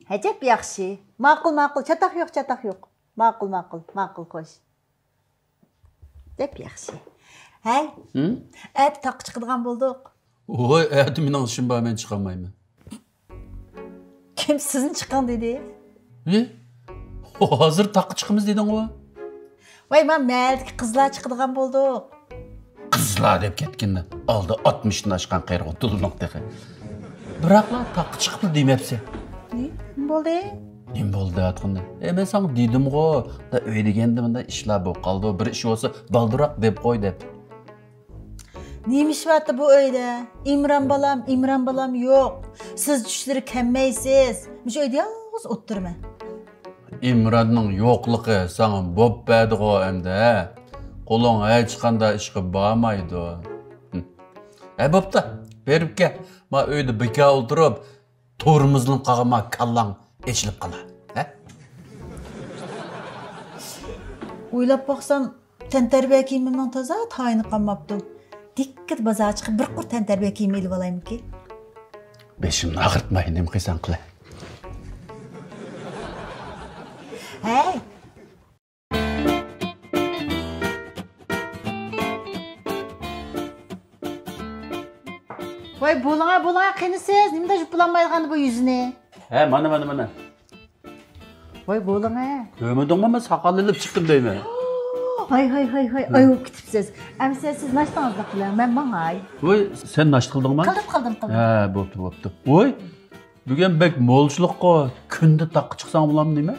Acep yaxşı. Maqul, çataq yo'q. Maqul qo'sh. Dep yaxshi. Hey. At taq chiqadigan bo'ldik. Voy, ati mening ishim bor, men chiqa olmayman. Kim sizning chiqqan dedi? Hozir taqqa chiqamiz deding-ku. Voy, men maldagi qizlar chiqadigan bo'ldik. Qizlar deb ketganda, oldi 60 dan oshgan qayrg'u tulnoq deqi. Biroqlar taqqa chiqibdi demapsi. Nima bo'ldi? Nima bo'ldi atqanda? Men sana dedim-ku, da o'ylagandim, bunda ishlar bo'lib qoldi. Bir ish bo'lsa, baldiroq deb qo'y deb. Nima ish bo'pti bu uyda? İmran balam yo'q. Siz ishlari kelmaysiz. Mush uyda yolg'iz o'tirma. İmranning yo'qligi sana bo'padi-ku endi. Qo'ling hech qanday ishga bormaydi. Bo'pti, berib kel. Men uyda beka o'tirib, to'rimizning qag'ama kallang echilib qolar. O'ylab boqsam, tantarbiya kiyimimning toza tayini qolmabdi. Dikkat bozor chiqib bir qur tantarbiya kiyim elib olaymi-ki? Beshimni ag'ritmay, nima qilsan qila. Hey. Voy, bo'langa qinisiz. Nimada juplanmaydigan bu yuzini? Mana. Voy, bo'langa. Ko'midingmi, men saqal ilib chiqdim deyman. Hay, ayıp kitipsiz. Əmsə siz naşdınızda qılayım, mən mağay. Voy, sen naş qıldыңmı? Qıldım. Bo'pti. Voy, bugün bek molçuluqqa kunda taqqa chiqsang bo'lammi deymi?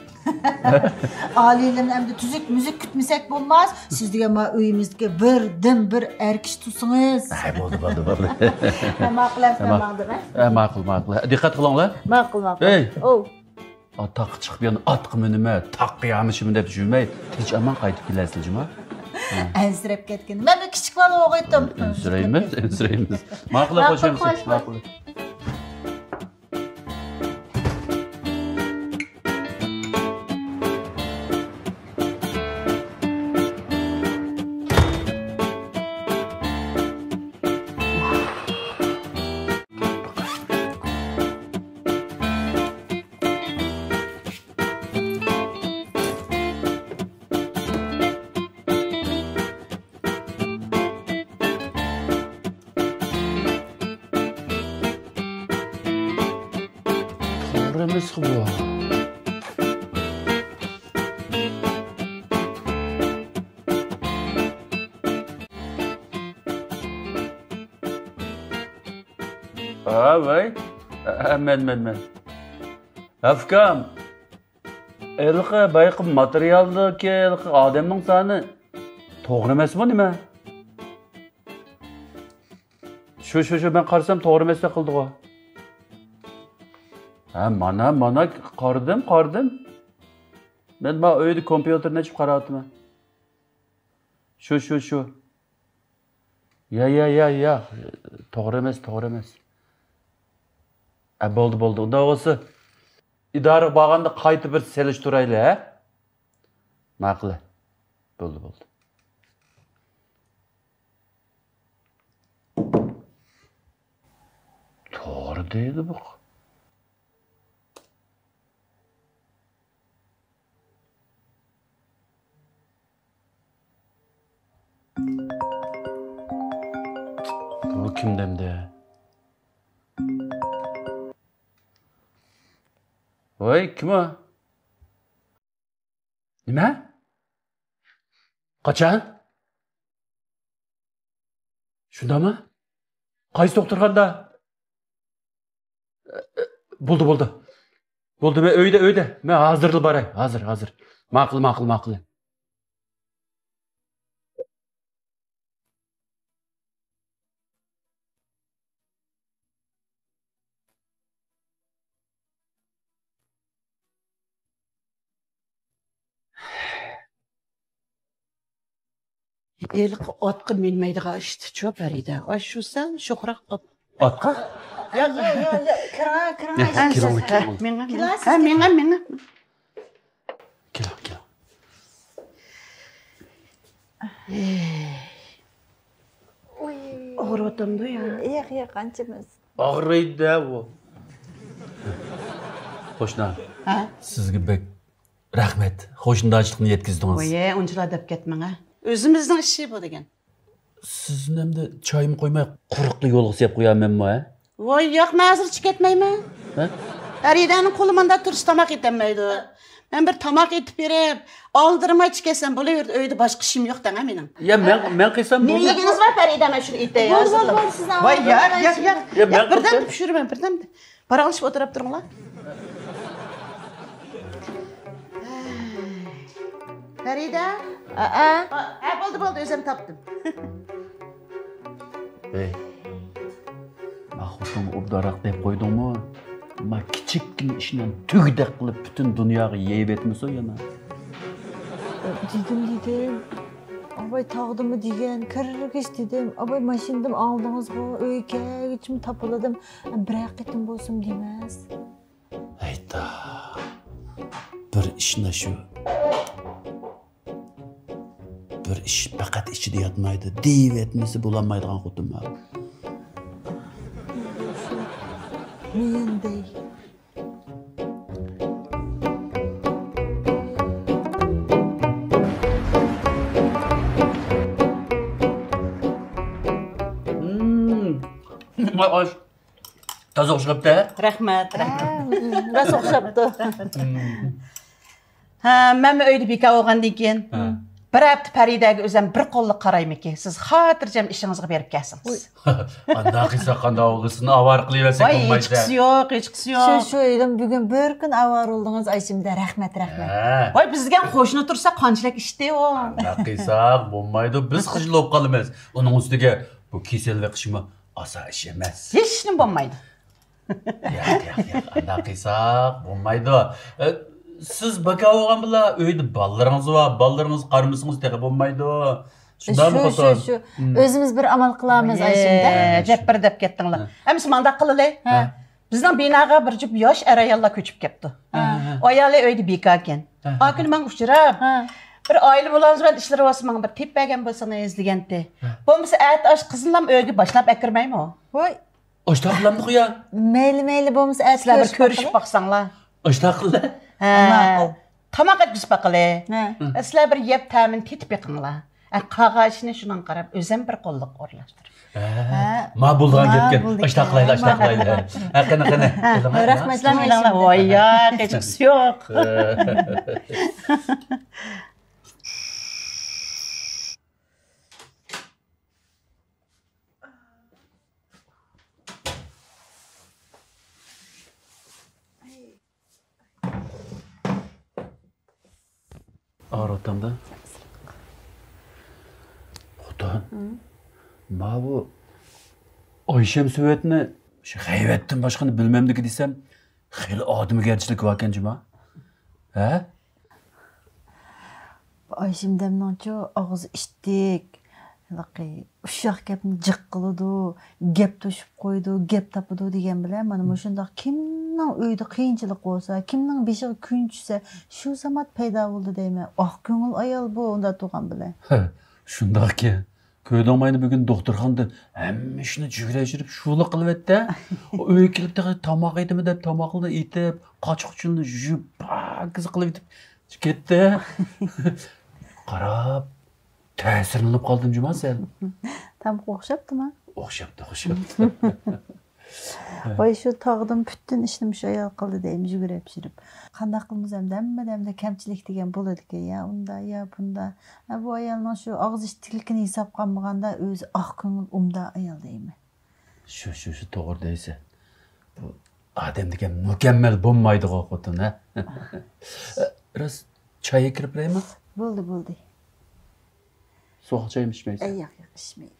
Aliyelerni əmdə tüzük müzik kütmesek bo'lmaz. Siz degan ma uyimizga bir erkish tutsangiz. Bo'ldi. Ma'qul. Diqqat qilinglar. Ma'qul. Hey. Oh. Taqqa chiqib yana atqa minima, taqqa yamishim deb yurmay, tinch aman qaytib kelasizlar juma. Ansirab ketgan. Men kichik bola o'g'aydim. Ansiraymiz. Ma'qul qo'shamiz. Ma'qul. Mis bu. Vay. Men. Afkam. Elqi bayqi materialdagi odamning soni to'g'ri emasmi nima? Shu ben qarasam to'g'ri emas qildi-ku. Mana qaradim. Men uyda kompyuterni ochib qaradim. Shu. Ya. To'g'ri emas. Bo'ldi. Unda bo'lsa idora borganda qaytib bir selishtirayli, ha? Ma'qul. Bo'ldi. To'g'ri deydi bu. Bu kimdemde? Voy, kim o? Nima? Qachon? Shundami? Qaysi doktorxonada? Bo'ldi. Men uyda. Men hozir boray. Hozir. Ma'qul. Elq otqa minmaydigan ishni cho'p berida. Shu sen shuhrat Otqa? Ya, kira. Menga. Kilo. Ağrıtamdı ya. Yo'q, qanchamiz. Ağrıydı bu. Qo'shni, Ha? sizga bek rahmat. Qo'shnidoshlikni yetkazdingiz. Voy, unchalar deb ketmang, ha. O'zimizning ishi bu degan. Sizni hamda choyim qo'ymay quruqli yo'lga sepib qo'yamanmi, ha? Voy, yo'q, hozircha ketmayman. Ha? Faridaning qo'li menda tursa tomoq yetemaydi. Men bir tomoq etib berib, oldirmay chiqasam bo'laverdi. Uyda boshqa ishim yo'q dang mening. Ya men qilsam Ne yeginiz var Farida, men shuni aytay. Bo'ldi, siz Voy, yo'q. Ya, men Birdan qilsam- pishiraman, birdan. Baralashib o'tirib turinglar. Farida? Ha, bo'ldi, o'zim topdim. Ey. Maxutum obdaroq deb qo'ydingmi? Ma kichikkina ishdan tugdaq qilib butun dunyoga yeyib etmasa yana. Dedim. Abay tağdımı degan, kirgich dedim. Abay mashindim aldingizmi? Uyga hechmi topildim. Bir qitim bo'lsin demas. Ayta. Bir ishna shu. Bir ish faqat ichida yotmaydi. Deyib etmasi bo'lolmaydigan xutim bor. Mendey. Osh. Toza o'xshabdi. Rahmat. Rosa o'xshabdi. Ha, men uyda bekor olgandan keyin bir hafta Faridaga o'zim bir qo'lliq qaraymikin. Siz xotirjam ishingizga berib kelsiz. Qanday qilsa qanday o'g'lisini avar qilaversak Voy, bo'lmaydi. hech qisi yo'q. Shu edim bugun bir kun avar oldingiz Ayshimda rahmat. Voy, bizga qo'shni tursa qanchalik ishdi u. Qanday qilsak bo'lmaydi. Biz xijilib qolamiz. Uning ustiga bu kasallik ishimi oson ish emas. Hech nima bo'lmaydi. Yo'q, qanday qilsak bo'lmaydi. Siz bakavogan bilan uyda bolalarınız va bolalarınız qarmısınız deyə bo'lmaydi. Shundaymi xotin? Shu. O'zimiz bir amal qilamiz Ayshimda. Jabir deb ketdinglar. Hamma manda qilili. Bizning binoga bir jup yosh ayollar ko'chib ketdi. Ayoli uyda bekor ekan. Akil men uchrab, bir oila bo'lamiz bilan ishlar olsam bir tepagan bo'lsani izlaganda. Bo'lmasa at osh qizimlam uyga boshlab akirmaymi o? Voy, Oştaqlamdi qo'ya. mayli bo'lmasa Sizlar bir ko'rishib baqsanglar. Oştaqla. Tomoq etib baqili. Sizlar bir yeb ta'min tetib yiqinglar. Qog'oshni shundan qarab o'zim bir qo'lliq o'rlashtirib. Ma bo'lgan ketgan. Oştaqlaydi. Qani. Rahmat. Voy, yo'q, hech qisi yo'q. Aratamda. Xudan. Ma bu Oyshem Suvetni shu g'ayvatdan boshqani bilmamdiki desam, xeyli odamgarchilik va ekanjima. Ha? Ayshimdamningchi og'iz ishdik. Ushoq gapni jiq qiladi, gap to'shib qo'ydi, gap topadi degan bilan mana shundoq kimning uyda qiyinchilik bo'lsa, kimning beshiga kun tushsa, shu zamat paydo bo'ldi deyman. Oq ko'ngil ayol bu unda tug'an bilan. Shundoqki, ko'rdim bugun doktorxonada hamma ishni jugrashirib shu'la qilibdi. Uyga kelib tomoq yedimi deb tomoqni etib, qochiqchilni yuvib, qiz qilib ketdi. Qarab ta'sirlanib qoldim juma sen. Tam o'xshabdimi? O'xshabdi. Voy, shu tog'dim butun ishni shu ayol qildi deymiz yugurib shirib. Qanday qilmiz hamda kamchilik degan bo'ladi-ku, ya unda, ya bunda. Bu ayolning shu og'iz ishtikligini hisob qilmaganda o'zi oq ko'ngil umda ayol deyman. Shu to'g'ri deysiz. Bu odam degan mukammal bo'lmaydi xotin, ha. Biraz choy kirib beraymi? Bo'ldi. So'q choy ichmaysiz? Yo'q, ichmayman.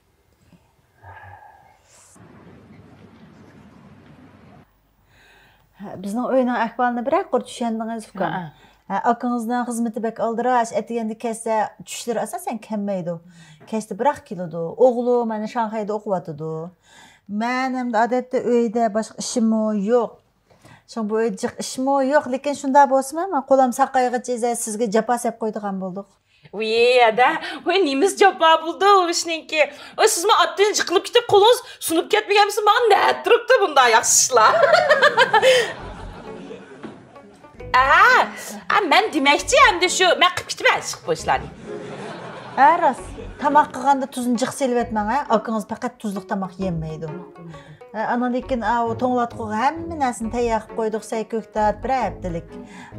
Bizning uyning ahvolini bir aqir tushundingiz ukam. Akangizning xizmati bek aldirash, atiganda kelsa tushlari asosan kammaydi. Kechda bir keladi. O'g'li mana Shanxayda o'qiyotdi. Men ham odatda uyda boshqa ishim yo'q. Shu bu jiq ishim yo'q, lekin shunda bo'lsa, men qo'lim saqaygacha sizga jafo sep qo'ydigan bo'ldik. Ada, nemiz jabba buldu ishninki. Sizmi atdan chiqilib ketib qo'lingiz sunib ketmaganmisiz? Men nima turibdi bunda yaxshi ishlar. Men deməkçiyəm də şu, mən qıb gitmə çıxıb bu işləri. Ras. Tamaq qılğanda tuzunu cıq selib etməң, akınız faqat tuzluq tamaq yeməydi. Anan ekin o toңlatqığı həmmə nəsin təyaq qoyduq səy köktat bir həftəlik.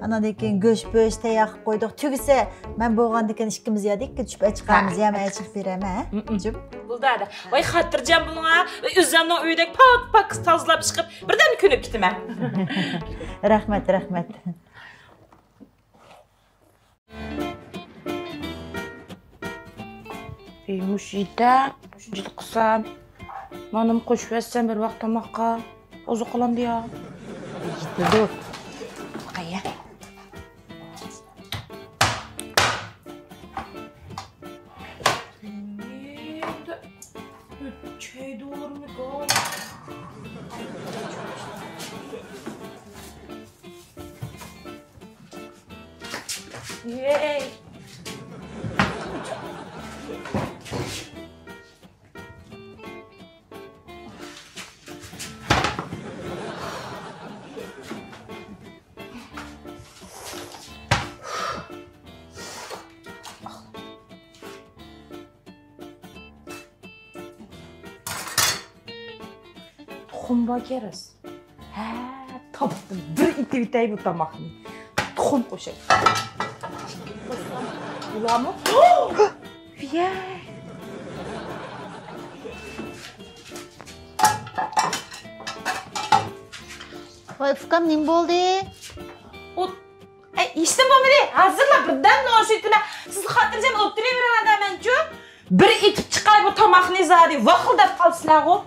Anan ekin göş-böş təyaq qoyduq. Tügüsə mən boğan ekin işkimiz yadik ki, düşüb çıxamız yeməyə çıx birəm, Cüm. Bulda da. Vay xatırcam bunğa. Özümdən öydək pak tazlab çıxıb birdən könüb gitmə. Rəhmət. Müşide, müşcilik qısam. Manım qoşub etsəm bir vaxt tamaqqa. Ozu qılandı ya. Gitti Aya. Çeydi olur mu gal? Yey. Tuxum bakeriz. Tapdım. Bir iti bu tamaqni. Tuxum qo'shay. Bularmi? Yey. Voy, Fukam, ning bo'ldi? İşte bu biri. Hazırla birden noşitine. Siz hatırlayacağım oturuyor adamınca. Bir itip çıkay bu tamaqni zadi. Vaqıldab qalsizlar o.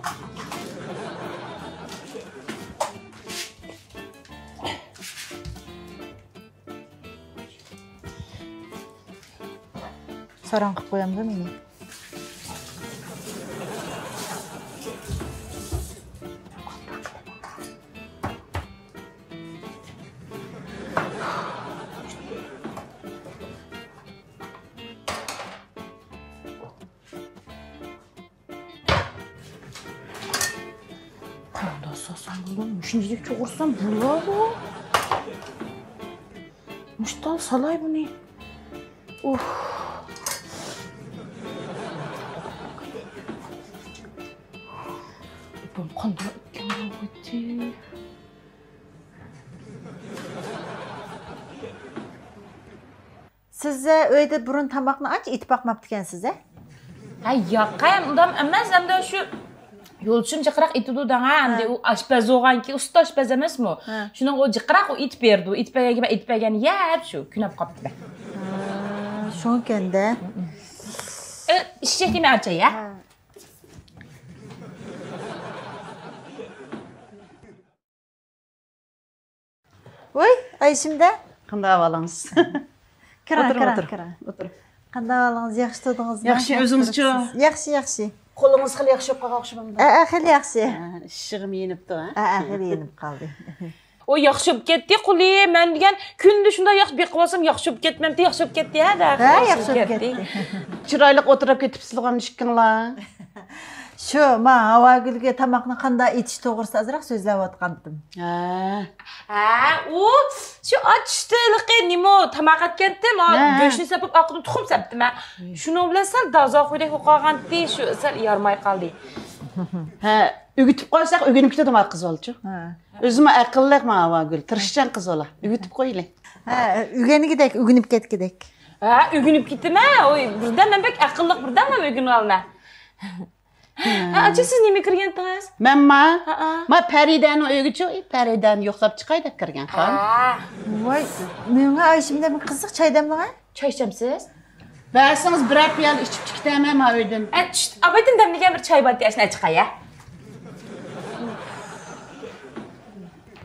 Saran qilib qo'yamda meni. Qanda asasan bulam, shunchalik cho'g'risam bo'ladi. Mushtal salay buni. Ben qanday ekan o'ti. Sizə öydə burun tamaqni ancha itib baqmabdı ekan sizə? Yo'qam, undam emas, hamda shu yo'lchim jiqraq itidu danga, hamda u oshpaz o'g'anki, usta oshpaz emasmi? Shuning o jiqraq o it berdi, itpagan yeb shu kunab qopdi. Shonkanda. Ishchakini archa ya. Voy, Ayshimda. Qanday ahvolingіз? O'tir. Qanday ahvolingіз? Yaxshi turdingizmi? Yaxshi, o'zingizchi? Yaxshi. Qo'lingiz xil yaxshi bo'lib qolgan o'xshamamda. Xil yaxshi. Ishig'im yenibdi, Xil yenib qoldi. O yaxshi bo'lib ketdi, quli. Men degan kunda shunday yaxshi beqib olsam, yaxshi bo'lib ketmamdi, yaxshi bo'lib ketdi ya-da. Yaxshi bo'lib ketdi. Chiroyli o'tirib ketibsizlar ishkinglar. Shu, men Havagulga tamoqni qanday etish to'g'risida ozroq so'zlayotgandim. U shu ochishtilikqa nima tamoq etganda, men go'shtni sapib, oqni tuxum sapdim. Shuni bilan sal dozoqdek qolgandi, shu sal yormay qoldi. Ügütüp qo'ysak, o'ginib ketadi qiz olchi. O'zim aqlliqman Havagul, tirishchan qiz ola. Ügütüp qo'yili. Uganigidek, ugunib ketgidek. Ugunib ketdimi? Oy, birdan men bek aqlliq birdan men ugunib olma. Acha siz nima kirgandingiz? Men Paridani o'ygichi, Paridani yo'qlab chiqay deb kirgan xon. Voy, menga Ayshimda bir qiziq choy damlagan. Choy ichamsiz? Ba'singiz bir piyal ichib chiqdaman men uydan. Abaydan damlagan bir choy bor deyashni chiqay ya.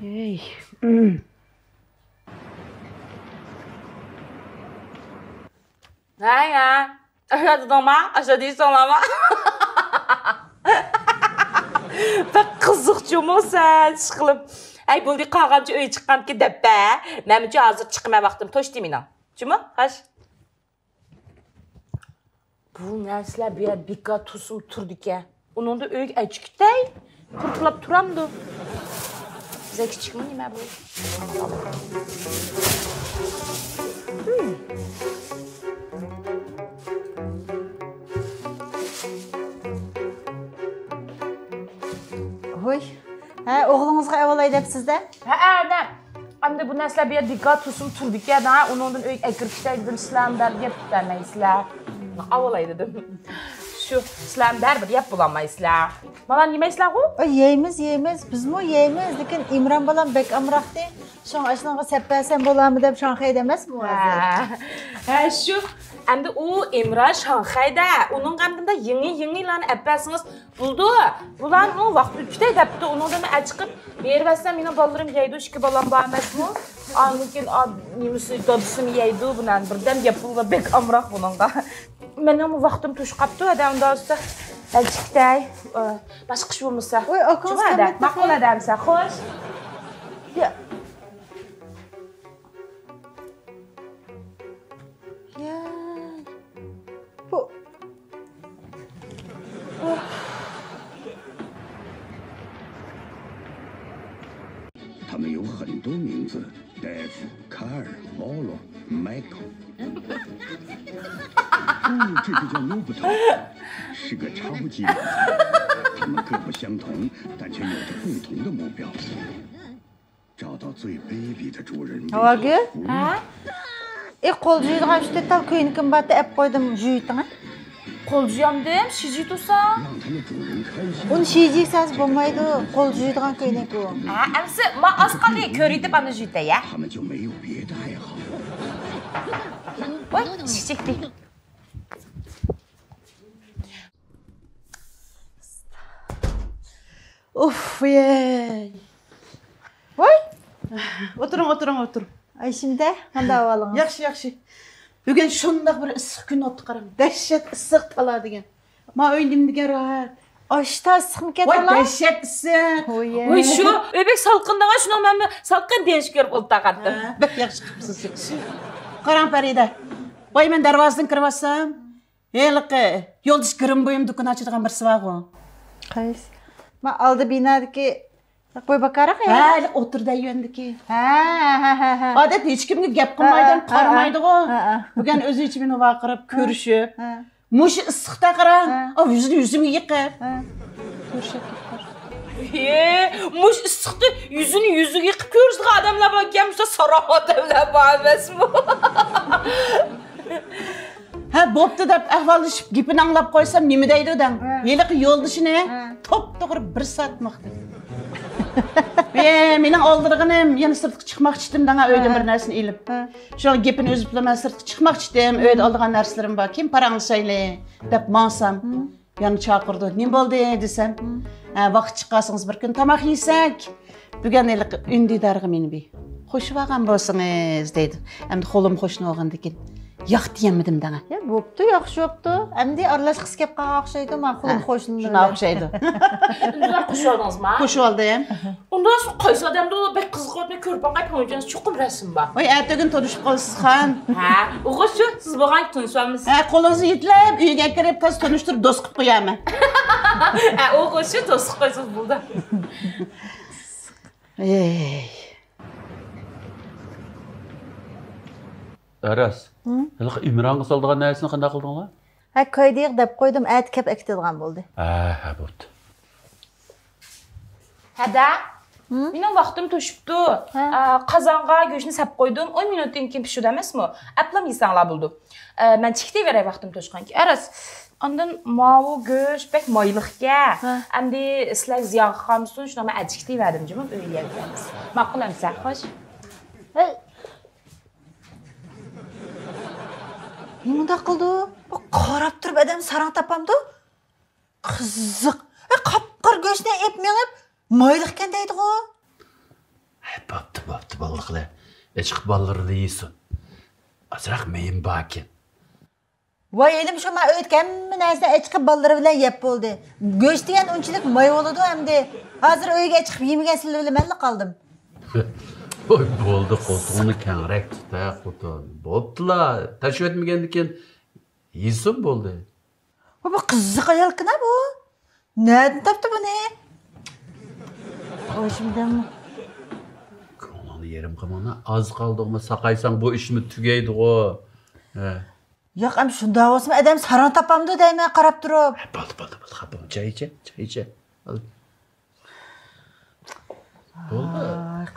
Ey. Aşağı dama, aşağı değil solama. Bak kızıqçımı sen çıqılım. Ay buldu qalğanca öy çıqqan ki dəbbə. Mənim üçün hazır çıxma vaxtım. Toş demin. Cümə? Xaş. Bu nəslə bir bika tusum turdu ki. Onun da öy əçikdəy. Qurtlab turamdı. Bize küçük mü nime bu? Hoy. Ha, oğlunuzga evalay depsizde? Ha, ne? Hem bu nesle bir dikkat tutsun turdik ya da ondan öyle ekirkişler dedim İslam der yap demeyizler. Avalay dedim. Şu İslam der bir yap bulamayızlar. Bana yemezler o? Yeymiz. Biz mi yeymiz? Lekin İmran balam bek amrak de. Şoň aşnaga seppäsen bolamı dep Şanxay demez mi hazır? Ha şu hem de o İmran Şanxay'da onun qandında yeni lan əpəsiniz buldu. Bulan o vaxt üçte depti onu da mən çıxıb verməsəm yine ballarım yeydi iki balam bağmaz mı? Anlıkın nimisi dadısı mı yeydi bundan birden yapıldı bek amrak bununla. Mənim o vaxtım tuş qapdı adamda olsa Elçikday başqa şey olmasa. Oy akınız kamet. Maqul adamsa xoş. Ya. Ya. Bu. 他们有很多名字，戴夫、卡尔、保罗、迈克。这个叫罗伯特，是个超级人才。他们各不相同，但却有着共同的目标：找到最卑鄙的主人。 Havagü? Ha? Qol juydigan üstü tab köynikin batı ep koydum juyitine. Qol juyamdım, şiji tusa. 让他们主人开心。 Onu şiyecek saz bulmaydı. Qol juydigan köynik o. Ha, amsi ma asqali körüydi bana juyda ya. 他们就没有别的爱好。 Oy, şişekli. Uf ye. Vay. Oturun. Ay şimdi qanday avalыңыз? Yaxshi. Bugun shundoq bir issiq kun o'tdi qaram. Dahshat issiq tala degan. Ma o'ylim degan rahat. Aşta ısıqmı Voy ketala? dahshat issiq. Oy şu öbek salqındağa şuna mən salqın deniş görüp ultaqatdım. Bak yaxshi qilibsiz. Qarang Farida. Voy men darvozadan kirib olsam, heliqi yo'ldish kirim bo'yim do'kon ochadigan birisi bor ku. Qaysi? Ma aldı binadaki qo'y bakaraq ya. Ha, o'tirda yondiki. Ha. Odat hech kimga gap qilmaydan qaramaydi-ku. ha. Bugun o'zi ichimini vaqirib ko'rishib, Ha. mush issiqda qarang. Yuzimni yiqib. Ko'rishib. Muş ısıqdı yüzü yıqıb görürsün adamlar bak gelmişler sarı adamlar bağmaz mı? Ha, bo'pti deb ahvollashib gapini anglab qo'ysam nima deydi odam? Heliqi yo'ldishini to'p-to'g'ri 1 soat maqdi. Mening oldirganim yana sirtga chiqmoqchi edim danga uyda bir narsani ilib. Shu gapini o'zi bilaman sirtga chiqmoqchi edim, uyda oldigan narslarim bor. Kim paranglashayli deb mansam. Yana chaqirdi. Nima bo'ldi desam, vaqt chiqqansiz bir kun tomoq yesak, bugun heliqi undidarga meni bi. Qo'shib olgan bo'lsangiz deydi. Endi qo'lim qo'shni olgandan keyin yo'q deyemedim danga. Ya bo'pti, yaxshi bo'pti. Endi aralashqis kelib qolgan o'xshaydi, men qo'lim qo'shnim. Shuna o'xshaydi. Bunlar qo'shardınız mı? Qo'shib oldim. Ondan sonra qaysi odamda o bek qiziq o'tni ko'rib qolgan ko'nglingiz cho'qim rasm bor. Voy, ertaga tanishib qolsiz xon. Ha, o'g'il shu siz bo'lgan tanishamiz. Ha, qo'lingizni yetlab, uyga kirib tez tanishtirib do'st qilib qo'yaman. Ha, o'g'il shu to'siq qo'ysiz bo'ldi. Ey. Aras. Hiliq İmranға салдыған нәрсені қандай қылдыңlar? Ha, koyduk deb qo'ydim, at kep ektirgan bo'ldi. Ha, bo'pti. Hada. Mening vaqtim to'shibdi. Qozonga go'shtni sap qo'ydim. 10 minutdan keyin pishdi emasmi? Aplam yesanglar bo'ldi. Men chikdi beray vaqtim to'shqanki. Aras, ondan mavu go'sht bek moyliqga, endi sizlar ziyon qilmsin, shuni men achikdi verdim jimim uyga yeyamiz. Ma'qul amsa, xo'sh? Nimada qildi? Qarab turib adam sarang topamdi. Qiziq. Qapqir go'shtni ep mengib, moyliqkan deydi-ku. Bo'pti, balliqlar. Chiqib ballarni yesin. Azroq meyin bakin. Voy, elim shu men o'tganmi narsani chiqib ballari bilan yeb bo'ldi. Go'sht degan unchalik moy bo'ladi endi. Hozir uyga chiqib yemagan bilan qoldim. Oy, bo'ldi, qo'ltig'ini kengroq tuta, xotin. Bo'ptilar. Tashib etmagandan keyin yesin bo'ldi. Bu qiziq ayolkina bu. Nereden topdi buni? Hoşumdan yerim qilmana, az qoldi-mi, saqaysan bu ishni tugaydi-ku. Yo'q, ham shunda bo'lsa, adam saron topamdi deyman, qarab turib. Bo'ldi, xafa. Choy icha. Bo'ldi.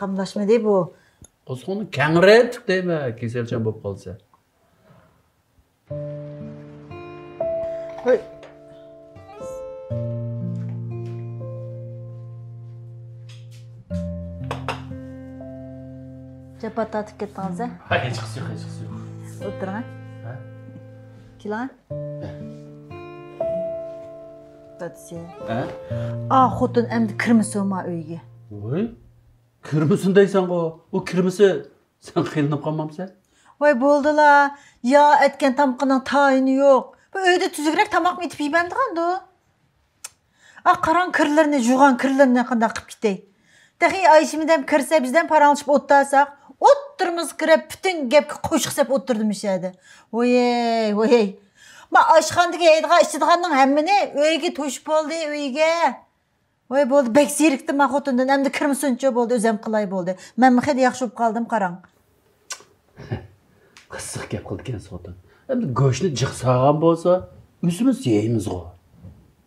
Qamlashmadi bu. O'zxonni kangret deyman, kasalchan bo'lib qolsa. Voy. Çöp tatib ketdingiz a? Ha, hech yo'q. O'tiring. Ha? Keling. Tatsi. Ha? Xotin endi kirmisin uyga. Voy. Kirmisin deysan-ku. U kirmisi sen qiynalib qolmamsan? Voy bo'ldilar. Ya aytgan tamqining tayini yo'q. Bu uyda tuzukroq tamoq etib yeymandigan-da. Qarang kirlarni, jug'an kirlarni qanday qilib ketay. Dahi Ayshimdan kirsa bizdan para olib o'ttasaq, o'ttirimiz kirib bütün gapga qo'shiq sep o'ttirdim ishadi. Voy. Ma oshxonaga yeydigan ichadiganning hammani uyga to'shib oldi, uyga. Voy bo'ldi, bek zerikdi ma xotindan, endi kirmisincha bo'ldi, o'zim qilay bo'ldi. Men hidi yaxshi bo'lib qoldim, qarang. Qiziq gap qilgan xotin. Endi go'shtni jiqsag'an bo'lsa, o'zimiz yeymiz-ku.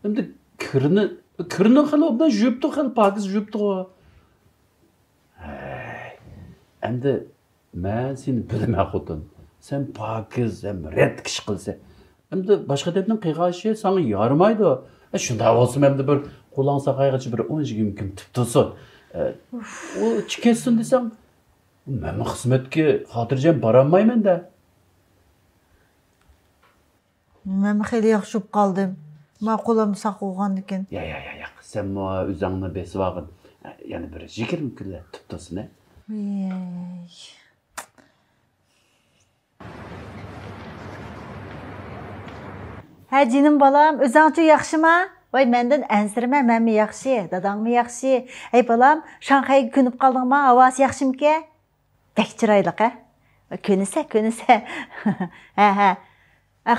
Endi kirni xil obdan jupti, xil pokiz jupti-ku. Endi men seni bilmay xotin. Sen pokiz, hem red kishi qilsa. Endi boshqa debning qiyg'ashi sana yaramaydi. Shunda bo'lsa endi bir qo'lang saqaygacha bir 10-20 kun tutsin. O chiketsin desam, men xizmatga xotirjam borolmayman-da. Men xeyli yaxshi bo'lib qoldim. Men qo'lim saqolgan ekan. Ya. Sen o'zingni besib olgin. Yana bir 20 kunlar tutsin. Ha jinim balam, o'zingchi yaxshimi? Voy mendan ansirma, menmi yaxshi, dadangmi yaxshi. Ey balam, Shanxayga ko'nib qoldingmi? Havasi yaxshimki? Bek chiroyliq a? Ko'nisa. Ha.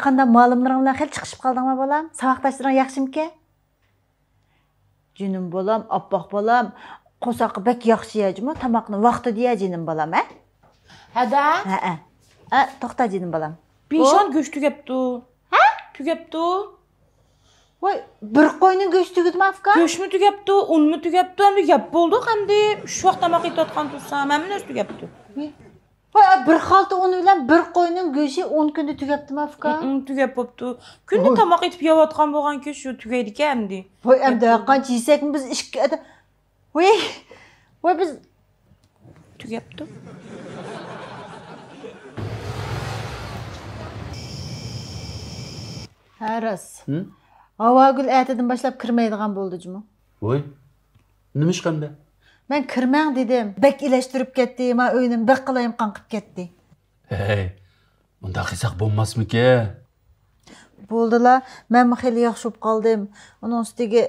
Qanday ma'lumlaring bilan xil chiqishib qoldingmi balam? Savoqdoshlaring yaxshimki? Jinim balam, oppoq balam, qo'saqi bek yaxshi yejmi? Tamoqni vaqtida ye jinim balam, a? Hada? Ha. To'xta jinim balam. Beshon go'sht tugabdi. Ha? Tugabdi. Voy, bir qo'yning go'shti tugidimi afka? Go'shtmi tugabdi, unmi tugabdi, endi gap bo'ldi, hamda shu vaqt tamoq yeyotgan tursam, hamma narsa tugabdi. Voy, bir xalta un bilan bir qo'yning go'shti 10 kunda tugabdimi afka? Tugab bo'pti. Kunda tamoq etib yeyotgan bo'lgan-ku, shu tugaydi-ku endi. Voy, endi qancha yesakmi biz ishga. Voy, biz tugabdi. Haras. Avagul aytidan boshlab kirmaydigan bo'ldimi? Voy. Nima ish qildi? Men kirmang dedim. Bek ilashtirib ketdi, men uynim bek qilayim qanqib ketdi. Hey. Bunda qilsak bo'lmasmiki? Bo'ldilar. Men xeyli yaxshi bo'lib qoldim. Uning ustiga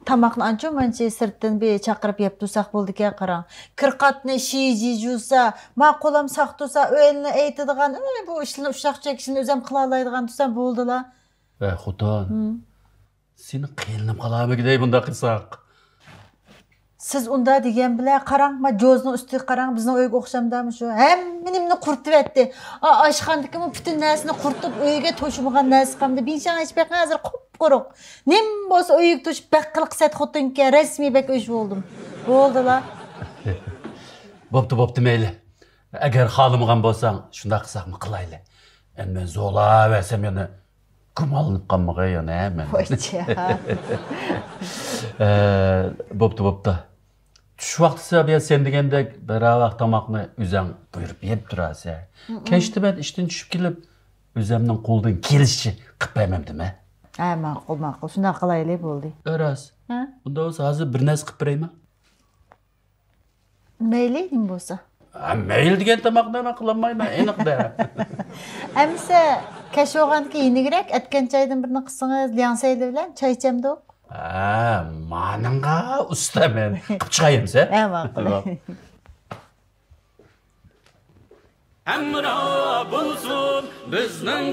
tamoqni ancha-muncha sirtdan bir chaqirib yeb tursak bo'ldi-ku, qarang. Kirqatni shiji jusa, men qo'lim saq tursa, o'yinni aytadigan, bu ishni ushaq chekishni o'zim qila oladigan tursam bo'ldilar. Xotin. Seni qiynalib qolamigidey bunda qilsak. Siz unda degan bilan qarang, men jo'zni ustiga qarang, bizning uyga o'xshamdami shu? Hammanimni qurtib etdi. Oshxonadagi bütün narsani qurtib, uyga to'shmagan narsa qamdi. Binshan hech bek hozir qop-quruq. Nim bo'lsa uyga to'shib baqil qisat xotinga rasmiy bek o'sh bo'ldim. Bo'ldilar. Bo'pti mayli. Agar xohlamagan bo'lsang, shunda qilsakmi qilayli. Endi men zo'lavasam yana kumalınıp qanmağa yana hemen. Voycha. Bo'pti. Tush vaqtisa ben sen degandek bir vaqt tamoqni o'zing buyurib yeb turasiz. Kechda men ishdan tushib kelib, o'zimning qo'ldan kelishicha qilib qo'ymamdimi? Ma'qul. Shunday qilaylik bo'ldi. Ras. Unda bo'lsa hozir bir narsa qilib beraymi? Mayli nim bo'lsa. Mayli degan tamoqni men qilolmayman, aniqda. Amsa kashog'anki yenigirak atkan choydan birini qilsangiz, liansayli bilan choy ichamdi. Maningga usta men. Qilib chiqayimsa? Ma'qul. Hamro bo'lsin bizning